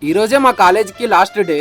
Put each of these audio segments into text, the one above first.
ఈ రోజే మా కాలేజ్ కి లాస్ట్ డే.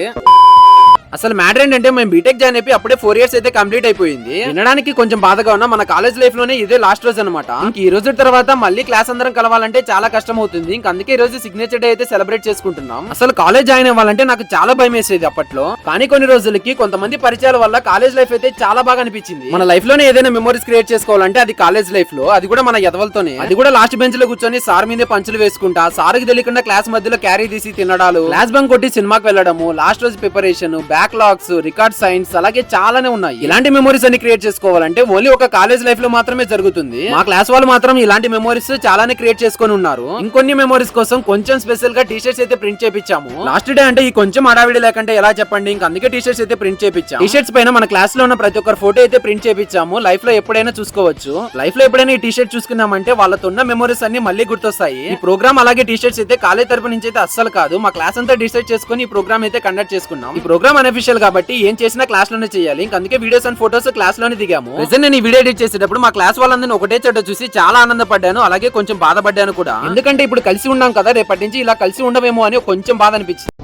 అసలు మ్యాటర్ ఏంటంటే మేము బీటెక్ జాయిన్ అయిపోయి అప్పుడే 4 years అయితే కంప్లీట్ అయిపోయింది. వినడానికి కొంచెం బాధగా ఉన్నా మన కాలేజ్ లైఫ్ లోనే ఇదే లాస్ట్ రోజు అనమాట. ఈ రోజు తర్వాత మళ్ళీ క్లాస్ అందరం కలవాలంటే చాలా కష్టం అవుతుంది. అందుకే ఈ రోజు సిగ్నేచర్ డే అయితే సెలబ్రేట్ చేసుకుంటున్నాం. అసలు కాలేజ్ జాయిన్ అవ్వాలంటే నాకు చాలా భయం వేసేది అప్పట్లో. కానీ కొన్ని రోజులకి కొంతమంది పరిచయాల వల్ల కాలేజ్ లైఫ్ అయితే చాలా బాగా అనిపించింది. మన లైఫ్ లోనే ఏదైనా మెమోరీస్ క్రియేట్ చేసుకోవాలంటే అది కాలేజ్ లైఫ్ లో, అది కూడా మన ఎదవలతోనే. అది కూడా లాస్ట్ బెంచ్ లో కూర్చొని సార్ మీదే పంచులు వేసుకుంటా, సార్కి తెలియకుండా క్లాస్ మధ్యలో క్యారీ తీసి తినడాలు, క్లాస్ బంక్ కొట్టి సినిమాకి వెళ్ళడము, లాస్ట్ రోజు ప్రిపరేషన్, బ్యాక్లాగ్స్, రికార్డ్ సైన్స్, అలాగే చాలానే ఉన్నాయి. ఇలాంటి మెమోరీస్ అన్ని క్రియేట్ చేసుకోవాలంటే ఓన్లీ ఒక కాలేజ్ లైఫ్ లో మాత్రమే జరుగుతుంది. మా క్లాస్ వాళ్ళు మాత్రం ఇలాంటి మెమోరీస్ చాలానే క్రియేట్ చేసుకొని ఉన్నారు. ఇంకొన్ని మెమోరీస్ కోసం కొంచెం స్పెషల్ గా టీ-షర్ట్స్ అయితే ప్రింట్ చేపించాము. లాస్ట్ డే అంటే ఈ కొంచెం అడావిడి లేకంటే ఎలా చెప్పండి. అందుకే టీ-షర్ట్స్ అయితే ప్రింట్ చేపించాము. టీ-షర్ట్స్ పైన మన క్లాస్ లో ఉన్న ప్రతి ఒక్కరు ఫోటో అయితే ప్రింట్ చేపించాము. లైఫ్ లో ఎప్పుడైనా చూసుకోవచ్చు. లైఫ్ లో ఎప్పుడైనా ఈ టీ-షర్ట్ చూసుకున్నామంటే వాళ్ళతో ఉన్న మెమోరీస్ అన్ని మళ్ళీ గుర్తొస్తాయి. ఈ ప్రోగ్రామ్ అలాగే టీ-షర్ట్స్ అయితే కాలేజ్ తరపు నుంచి అయితే అస్సలు కాదు, మా క్లాస్ అంతా డిసైడ్ చేసుకుని ఈ ప్రోగ్రామ్ అయితే కండక్ట్ చేసుకున్నాం. ఈ ప్రోగ్రామ్ అన్అఫీషియల్ కాబట్టి ఏం చేసినా క్లాస్ లోనే చేయాలి. అందుకే వీడియోస్ అండ్ ఫోటోస్ క్లాస్ లోనే దిగాము. ప్రెజెంట్ నేను ఈ వీడియో ఎడిట్ చేసేటప్పుడు మా క్లాస్ వాళ్ళందరినీ ఒకటే చోట చూసి చాలా ఆనందపడ్డాను, అలాగే కొంచెం బాధపడ్డాను కూడా. ఎందుకంటే ఇప్పుడు కలిసి ఉన్నాం కదా, రేపటి నుంచి ఇలా కలిసి ఉండవేమో అని కొంచెం బాధ అనిపించింది.